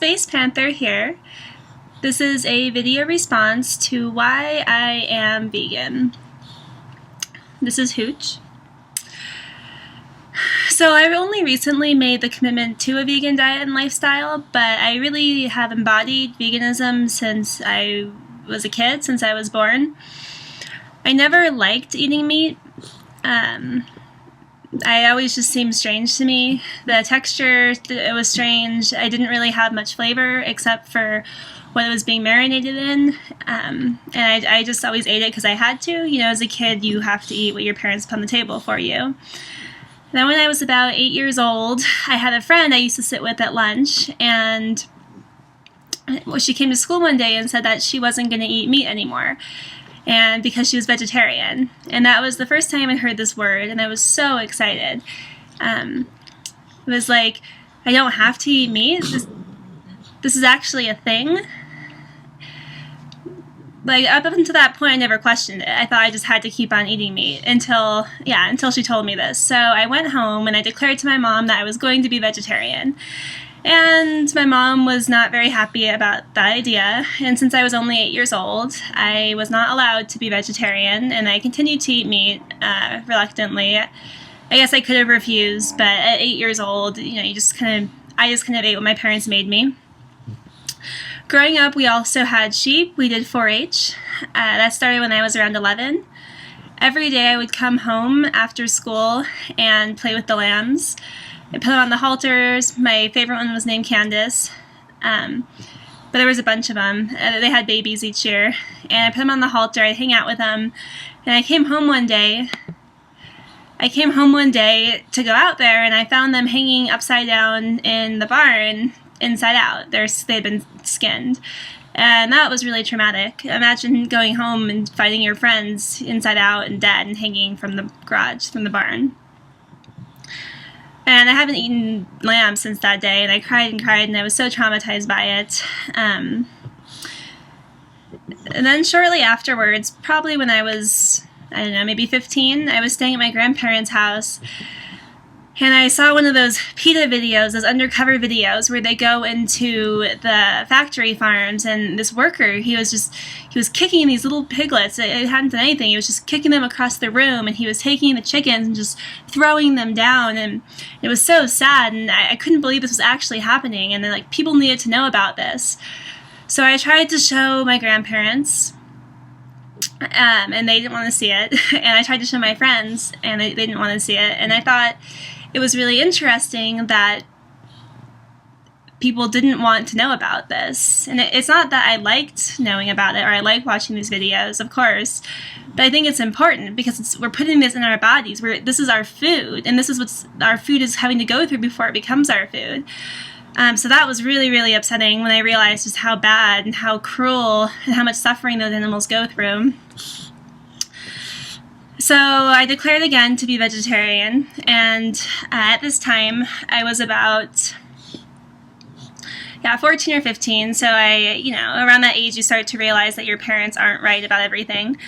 Space Panther here. This is a video response to why I am vegan. This is Hooch. So I've only recently made the commitment to a vegan diet and lifestyle, but I really have embodied veganism since I was a kid, since I was born. I never liked eating meat. I always just seemed strange to me. The texture, it was strange. I didn't really have much flavor except for what it was being marinated in. And I just always ate it because I had to. You know, as a kid, you have to eat what your parents put on the table for you. Then when I was about 8 years old, I had a friend I used to sit with at lunch, and she came to school one day and said that she wasn't going to eat meat anymore, and because she was vegetarian. And that was the first time I heard this word, and I was so excited. It was like, I don't have to eat meat. This is actually a thing. Like, up until that point, I never questioned it. I thought I just had to keep on eating meat until she told me this. So I went home and I declared to my mom that I was going to be vegetarian. And my mom was not very happy about that idea. And since I was only 8 years old, I was not allowed to be vegetarian, and I continued to eat meat reluctantly. I guess I could have refused, but at 8 years old, you know, I just kind of ate what my parents made me. Growing up, we also had sheep. We did 4-H. That started when I was around 11. Every day I would come home after school and play with the lambs. I put them on the halters. My favorite one was named Candace. But there was a bunch of them. They had babies each year. And I put them on the halter. I'd hang out with them. And I came home one day to go out there, and I found them hanging upside down in the barn, inside out. They'd been skinned. And that was really traumatic. Imagine going home and finding your friends inside out and dead and hanging from the garage, from the barn. And I haven't eaten lamb since that day, and I cried and cried, and I was so traumatized by it. And then shortly afterwards, probably when I was, I don't know, maybe 15, I was staying at my grandparents' house, and I saw one of those PETA videos, those undercover videos, where they go into the factory farms, and this worker, he was kicking these little piglets. It hadn't done anything. He was just kicking them across the room, and he was taking the chickens and just throwing them down, and it was so sad, and I couldn't believe this was actually happening, and then, like, people needed to know about this. So I tried to show my grandparents, and they didn't want to see it, and I tried to show my friends, and they didn't want to see it, and I thought it was really interesting that people didn't want to know about this. And it's not that I liked knowing about it or I like watching these videos, of course, but I think it's important because we're putting this in our bodies. This is our food, and this is what our food is having to go through before it becomes our food. So that was really, really upsetting when I realized just how bad and how cruel and how much suffering those animals go through. So I declared again to be vegetarian, and at this time I was about 14 or 15, so around that age you start to realize that your parents aren't right about everything.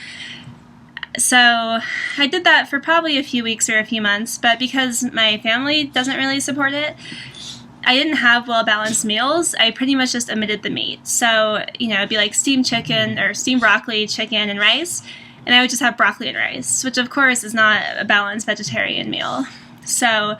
So I did that for probably a few weeks or a few months, but because my family doesn't really support it, I didn't have well-balanced meals. I pretty much just omitted the meat. So, it'd be like steamed chicken or steamed broccoli, chicken, and rice. And I would just have broccoli and rice, which of course is not a balanced vegetarian meal. So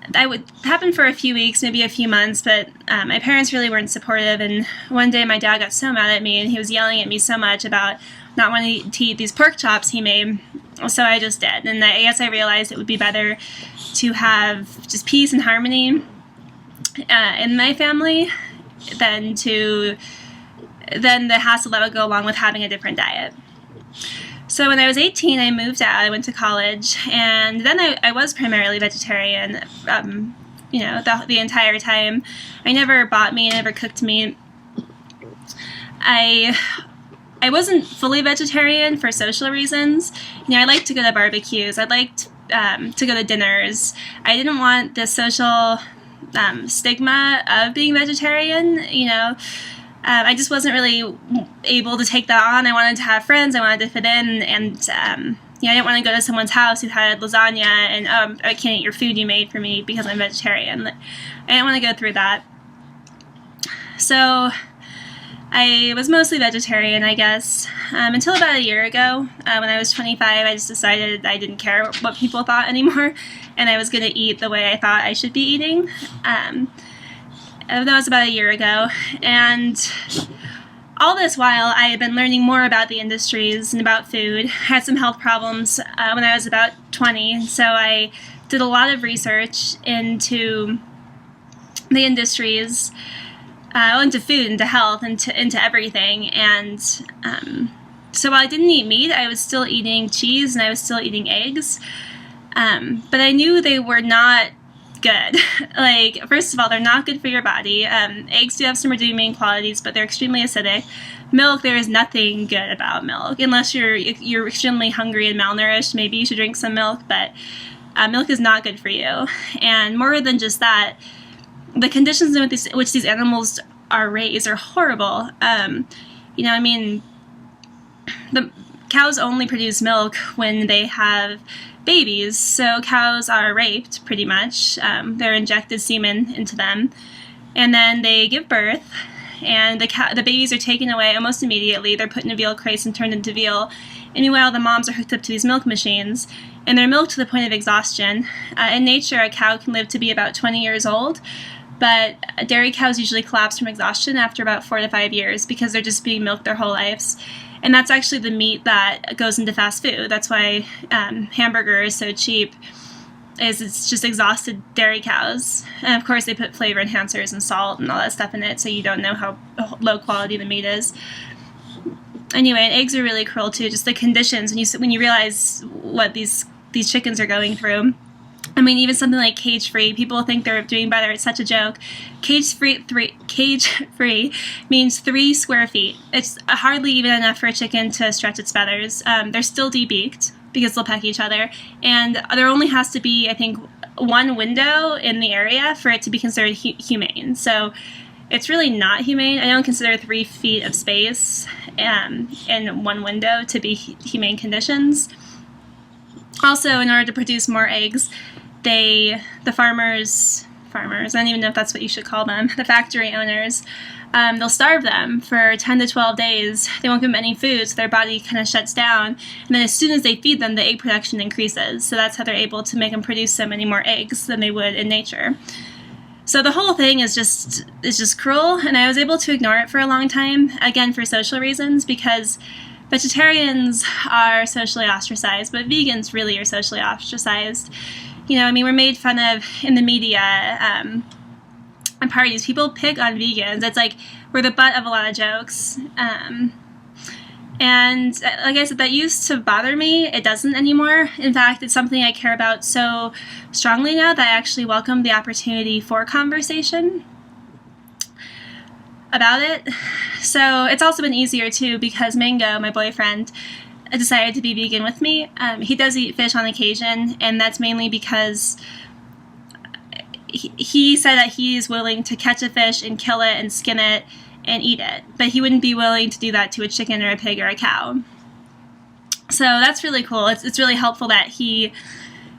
that would happen for a few weeks, maybe a few months, but my parents really weren't supportive. And one day my dad got so mad at me, and he was yelling at me so much about not wanting to eat these pork chops he made. So I just did. And I guess I realized it would be better to have just peace and harmony in my family than the hassle that would go along with having a different diet. So when I was 18, I moved out. I went to college, and then I was primarily vegetarian, the entire time. I never bought meat, I never cooked meat. I wasn't fully vegetarian for social reasons. I liked to go to barbecues. I liked to go to dinners. I didn't want the social stigma of being vegetarian, I just wasn't really able to take that on. I wanted to have friends. I wanted to fit in, and I didn't want to go to someone's house who had lasagna and, I can't eat your food you made for me because I'm vegetarian. I didn't want to go through that. So I was mostly vegetarian, I guess, until about a year ago. When I was 25, I just decided I didn't care what people thought anymore, and I was going to eat the way I thought I should be eating. That was about a year ago, and all this while I had been learning more about the industries and about food. I had some health problems when I was about 20, so I did a lot of research into the industries, into food, into health, into everything. And so while I didn't eat meat, I was still eating cheese and I was still eating eggs. But I knew they were not good. Like, first of all, they're not good for your body. Eggs do have some redeeming qualities, but they're extremely acidic. Milk, there is nothing good about milk. Unless you're extremely hungry and malnourished, maybe you should drink some milk, but milk is not good for you. And more than just that, the conditions in which these animals are raised are horrible. The cows only produce milk when they have babies, so cows are raped, pretty much. They're injected semen into them, and then they give birth, and the babies are taken away almost immediately. They're put in a veal crate and turned into veal. And meanwhile, the moms are hooked up to these milk machines, and they're milked to the point of exhaustion. In nature, a cow can live to be about 20 years old, but dairy cows usually collapse from exhaustion after about 4 to 5 years because they're just being milked their whole lives. And that's actually the meat that goes into fast food. That's why hamburger is so cheap, it's just exhausted dairy cows. And of course they put flavor enhancers and salt and all that stuff in it, so you don't know how low quality the meat is. Anyway, and eggs are really cruel too, just the conditions when you realize what these chickens are going through. I mean, even something like cage-free, people think they're doing better. It's such a joke. Cage-free means 3 square feet. It's hardly even enough for a chicken to stretch its feathers. They're still debeaked because they'll peck each other. And there only has to be, I think, 1 window in the area for it to be considered humane. So it's really not humane. I don't consider 3 feet of space in 1 window to be humane conditions. Also, in order to produce more eggs, the farmers, I don't even know if that's what you should call them, the factory owners, they'll starve them for 10 to 12 days. They won't give them any food, so their body kind of shuts down. And then as soon as they feed them, the egg production increases. So that's how they're able to make them produce so many more eggs than they would in nature. So the whole thing is just cruel, and I was able to ignore it for a long time, again for social reasons, because vegetarians are socially ostracized, but vegans really are socially ostracized. We're made fun of in the media, at parties. People pick on vegans. It's like we're the butt of a lot of jokes. And like I said, that used to bother me. It doesn't anymore. In fact, it's something I care about so strongly now that I actually welcome the opportunity for conversation about it. So it's also been easier too because Mango, my boyfriend, decided to be vegan with me. He does eat fish on occasion, and that's mainly because he said that he is willing to catch a fish and kill it and skin it and eat it, but he wouldn't be willing to do that to a chicken or a pig or a cow. So that's really cool. It's really helpful that he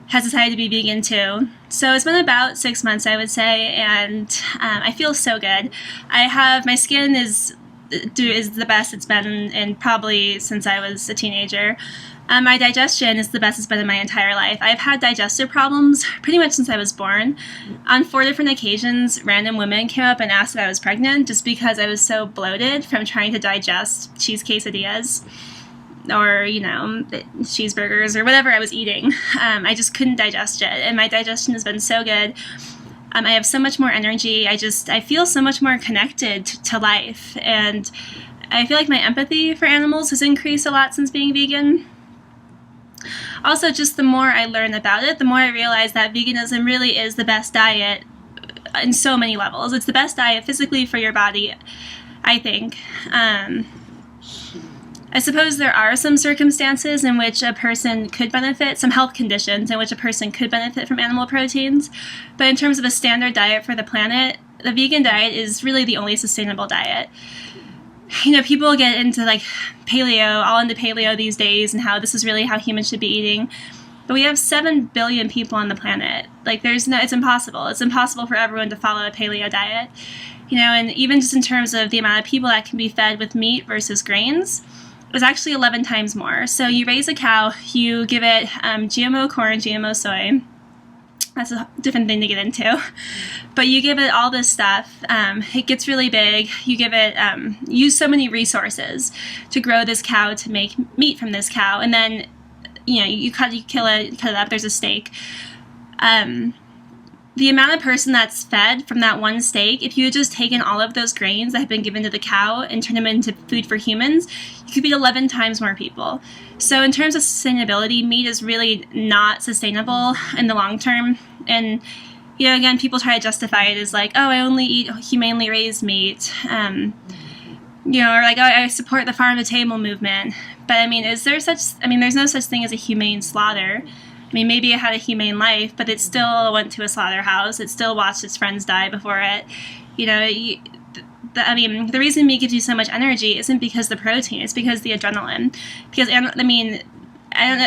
has decided to be vegan too. So it's been about 6 months, I would say, and I feel so good. My skin is the best it's been in probably since I was a teenager. My digestion is the best it's been in my entire life. I've had digestive problems pretty much since I was born. On 4 different occasions, random women came up and asked if I was pregnant just because I was so bloated from trying to digest cheese quesadillas or, cheeseburgers or whatever I was eating. I just couldn't digest it, and my digestion has been so good. I have so much more energy. I feel so much more connected to life, and I feel like my empathy for animals has increased a lot since being vegan. Also, just the more I learn about it, the more I realize that veganism really is the best diet in so many levels. It's the best diet physically for your body, I think. I suppose there are some circumstances in which a person could benefit, some health conditions in which a person could benefit from animal proteins, but in terms of a standard diet for the planet, the vegan diet is really the only sustainable diet. People get into paleo, all into paleo these days, and how this is really how humans should be eating. But we have 7 billion people on the planet. It's impossible. It's impossible for everyone to follow a paleo diet. And even just in terms of the amount of people that can be fed with meat versus grains, is actually 11 times more. So you raise a cow, you give it GMO corn, GMO soy. That's a different thing to get into. But you give it all this stuff. It gets really big. You give it, use so many resources to grow this cow, to make meat from this cow. And then, you kill it, cut it up, there's a steak. The amount of person that's fed from that one steak, if you had just taken all of those grains that have been given to the cow and turned them into food for humans, you could feed 11 times more people. So in terms of sustainability, meat is really not sustainable in the long term. And, again, people try to justify it as like, oh, I only eat humanely raised meat. Or like, oh, I support the farm-to-table movement. But, there's no such thing as a humane slaughter. Maybe it had a humane life, but it still went to a slaughterhouse. It still watched its friends die before it. The reason meat gives you so much energy isn't because the protein. It's because the adrenaline. Because, I don't know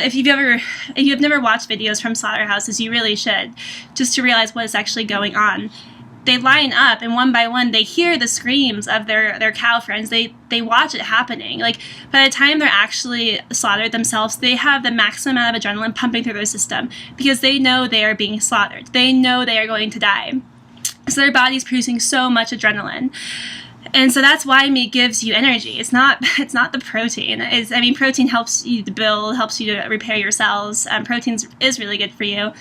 if you've never watched videos from slaughterhouses, you really should, just to realize what is actually going on. They line up, and one by one, they hear the screams of their cow friends. They watch it happening. Like, by the time they're actually slaughtered themselves, they have the maximum amount of adrenaline pumping through their system because they know they are being slaughtered. They know they are going to die. So their body's producing so much adrenaline. And so that's why meat gives you energy. It's not the protein. Protein helps you to build, helps you to repair your cells. Protein is really good for you.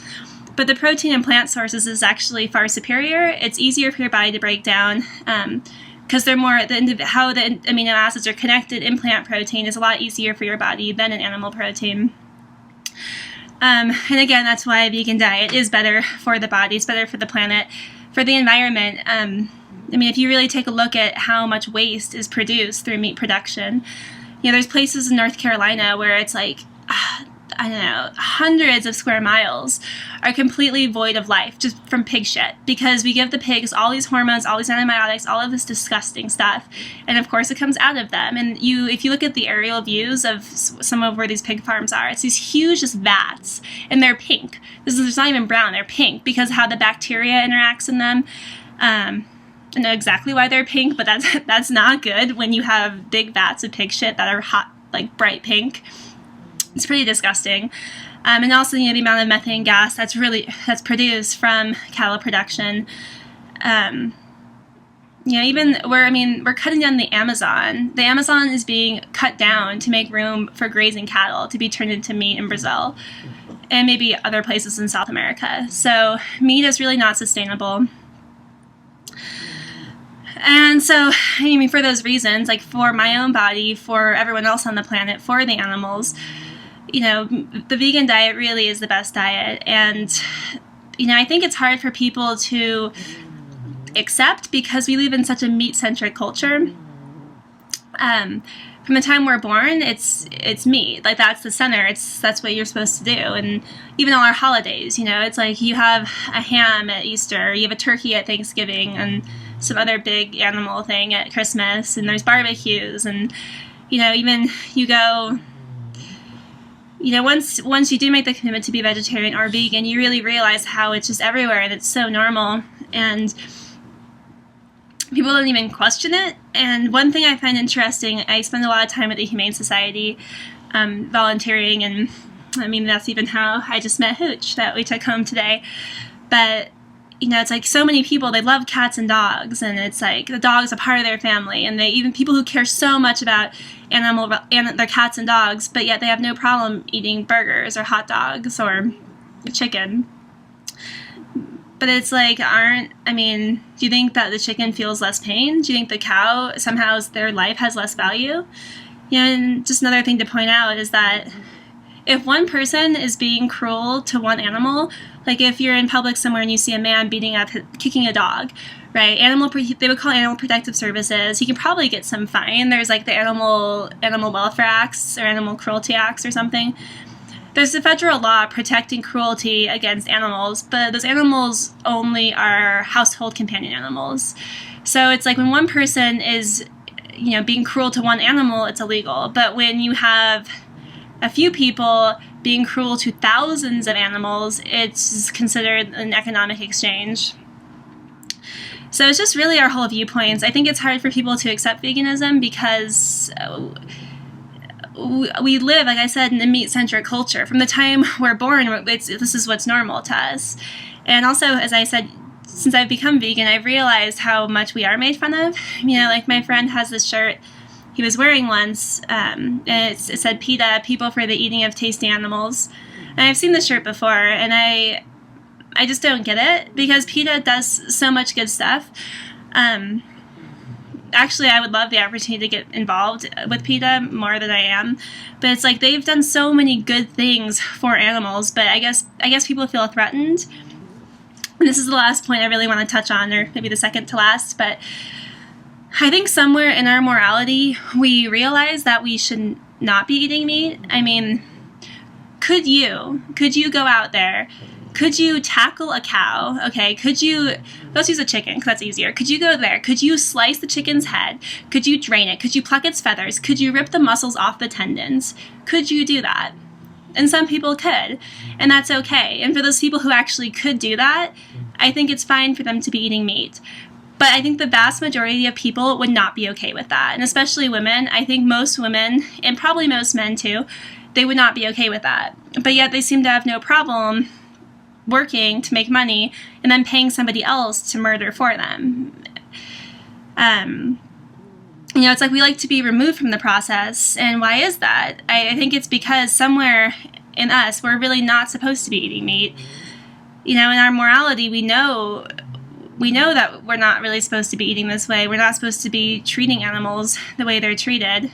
But the protein in plant sources is actually far superior. It's easier for your body to break down because they're how the amino acids are connected in plant protein is a lot easier for your body than in animal protein. And again, that's why a vegan diet is better for the body. It's better for the planet, for the environment. If you really take a look at how much waste is produced through meat production, there's places in North Carolina where it's like, hundreds of square miles are completely void of life just from pig shit, because we give the pigs all these hormones, all these antibiotics, all of this disgusting stuff, and of course it comes out of them. And if you look at the aerial views of some of where these pig farms are, it's these huge just vats, and they're pink. It's not even brown, they're pink because of how the bacteria interacts in them. I know exactly why they're pink, but that's not good when you have big vats of pig shit that are hot, like bright pink. It's pretty disgusting. And also, the amount of methane gas that's produced from cattle production. We're cutting down the Amazon. The Amazon is being cut down to make room for grazing cattle to be turned into meat in Brazil and maybe other places in South America. So meat is really not sustainable. And so, for those reasons, like for my own body, for everyone else on the planet, for the animals, the vegan diet really is the best diet. And, I think it's hard for people to accept because we live in such a meat-centric culture. From the time we're born, it's meat. Like, that's the center. That's what you're supposed to do. And even all our holidays, it's like you have a ham at Easter, you have a turkey at Thanksgiving, and some other big animal thing at Christmas, and there's barbecues, and, even you go... once you do make the commitment to be vegetarian or vegan, you really realize how it's just everywhere and it's so normal, and people don't even question it. And one thing I find interesting, I spend a lot of time at the Humane Society volunteering, and that's even how I just met Hooch that we took home today. But it's like so many people, they love cats and dogs, and it's like the dog's a part of their family, and even people who care so much about their cats and dogs, but yet they have no problem eating burgers or hot dogs or chicken. But it's like, do you think that the chicken feels less pain? Do you think the cow, somehow their life has less value? And just another thing to point out is that if one person is being cruel to one animal, like if you're in public somewhere and you see a man kicking a dog, right? They would call Animal Protective Services. He can probably get some fine. There's like the Animal Welfare Acts or Animal Cruelty Acts or something. There's a federal law protecting cruelty against animals, but those animals only are household companion animals. So it's like when one person is, being cruel to one animal, it's illegal. But when you have a few people being cruel to thousands of animals, it's considered an economic exchange. So it's just really our whole viewpoints. I think it's hard for people to accept veganism because we live, like I said, in a meat-centric culture. From the time we're born, this is what's normal to us. And also, as I said, since I've become vegan, I've realized how much we are made fun of. Like my friend has this shirt he was wearing once, and it said PETA, People for the Eating of Tasty Animals. And I've seen this shirt before, and I just don't get it, because PETA does so much good stuff. Actually, I would love the opportunity to get involved with PETA more than I am, but it's like they've done so many good things for animals, but I guess people feel threatened. And this is the last point I really want to touch on, or maybe the second to last, but I think somewhere in our morality, we realize that we should not be eating meat. I mean, could you go out there? Could you tackle a cow? Okay, let's use a chicken because that's easier. Could you go there? Could you slice the chicken's head? Could you drain it? Could you pluck its feathers? Could you rip the muscles off the tendons? Could you do that? And some people could, and that's okay. And for those people who actually could do that, I think it's fine for them to be eating meat. But I think the vast majority of people would not be okay with that, and especially women. I think most women, and probably most men too, they would not be okay with that. But yet they seem to have no problem working to make money and then paying somebody else to murder for them. It's like we like to be removed from the process. And why is that? I think it's because somewhere in us, we're really not supposed to be eating meat. In our morality, we know that we're not really supposed to be eating this way. We're not supposed to be treating animals the way they're treated.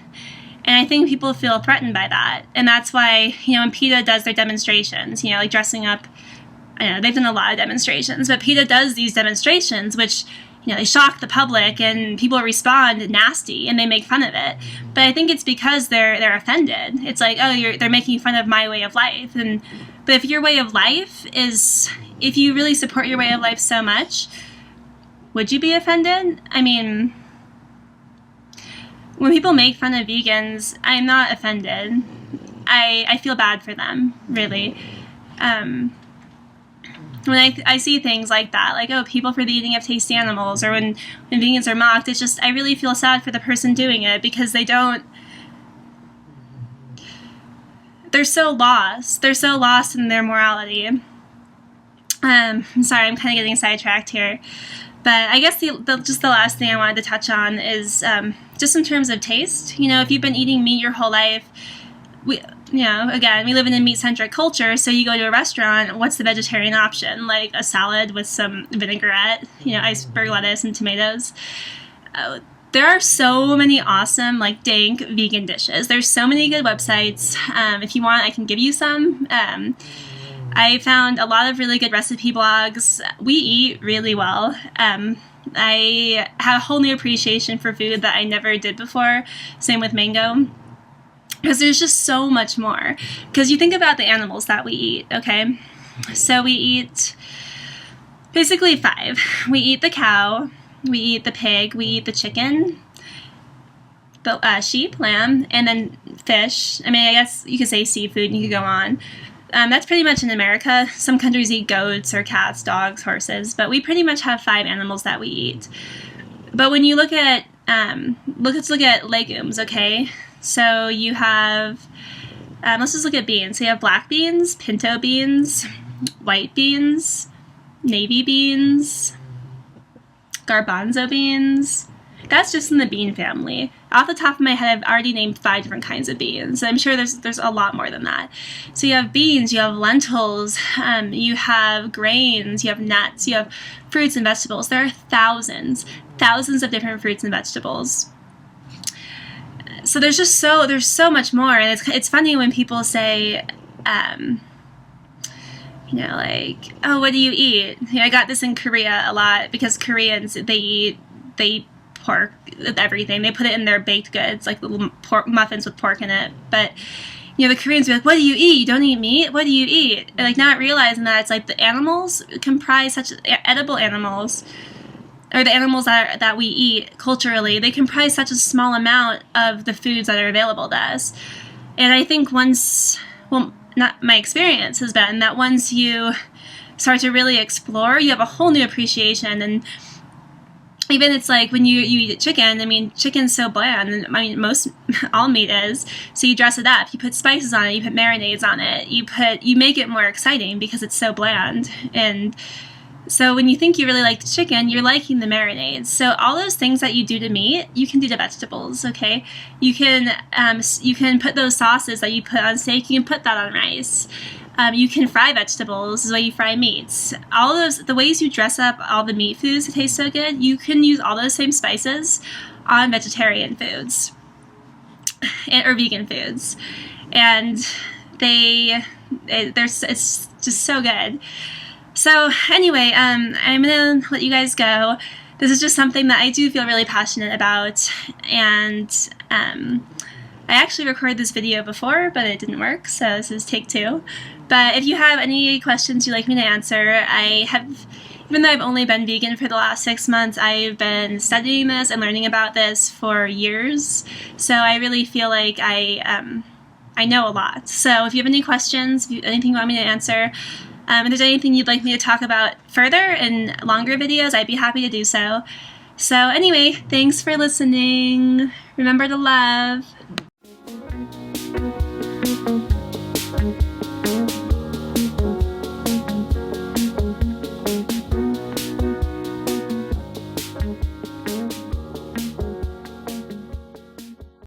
And I think people feel threatened by that. And that's why, when PETA does their demonstrations, like dressing up, I know they've done a lot of demonstrations, but PETA does these demonstrations, which, they shock the public and people respond nasty and they make fun of it. But I think it's because they're offended. It's like, oh, they're making fun of my way of life. But if your way of life if you really support your way of life so much, would you be offended? I mean, when people make fun of vegans, I'm not offended. I feel bad for them, really. When I see things like that, like, oh, people for the eating of tasty animals, or when vegans are mocked, it's just, I really feel sad for the person doing it, because they're so lost. They're so lost in their morality. I'm sorry, I'm kind of getting sidetracked here. But I guess just the last thing I wanted to touch on is just in terms of taste. If you've been eating meat your whole life, we live in a meat-centric culture, so you go to a restaurant, what's the vegetarian option? Like a salad with some vinaigrette, iceberg lettuce and tomatoes. There are so many awesome, dank vegan dishes. There's so many good websites. If you want, I can give you some. I found a lot of really good recipe blogs. We eat really well. I have a whole new appreciation for food that I never did before. Same with mango. Because there's just so much more. Because you think about the animals that we eat, okay? So we eat basically 5. We eat the cow, we eat the pig, we eat the chicken, the sheep, lamb, and then fish. I mean, I guess you could say seafood and you could go on. That's pretty much in America. Some countries eat goats or cats, dogs, horses, but we pretty much have 5 animals that we eat. But when you look at, let's look at legumes, okay? So you have, let's just look at beans. So you have black beans, pinto beans, white beans, navy beans, garbanzo beans. That's just in the bean family. Off the top of my head, I've already named 5 different kinds of beans. I'm sure there's a lot more than that. So you have beans, you have lentils, you have grains, you have nuts, you have fruits and vegetables. There are thousands of different fruits and vegetables. So there's so much more, and it's funny when people say, oh, what do you eat? I got this in Korea a lot, because Koreans, they eat pork with everything. They put it in their baked goods, like little muffins with pork in it. But the Koreans be like, what do you eat? You don't eat meat? What do you eat? And not realizing that it's like the animals comprise such edible animals, or the animals that we eat culturally, they comprise such a small amount of the foods that are available to us. And I think not my experience has been that once you start to really explore, you have a whole new appreciation. And even it's like when you eat chicken, I mean, chicken's so bland, and I mean, all meat is, so you dress it up, you put spices on it, you put marinades on it, you make it more exciting because it's so bland. And so when you think you really like the chicken, you're liking the marinades. So all those things that you do to meat, you can do to vegetables, okay? You can put those sauces that you put on steak, you can put that on rice. You can fry vegetables the way you fry meats. All those, the ways you dress up all the meat foods to taste so good, you can use all those same spices on vegetarian foods or vegan foods. And it's just so good. So anyway, I'm going to let you guys go. This is just something that I do feel really passionate about, and I actually recorded this video before, but it didn't work, so this is take 2. But if you have any questions you'd like me to answer, even though I've only been vegan for the last 6 months, I've been studying this and learning about this for years. So I really feel like I know a lot. So if you have any questions, anything you want me to answer, if there's anything you'd like me to talk about further in longer videos, I'd be happy to do so. So anyway, thanks for listening. Remember to love.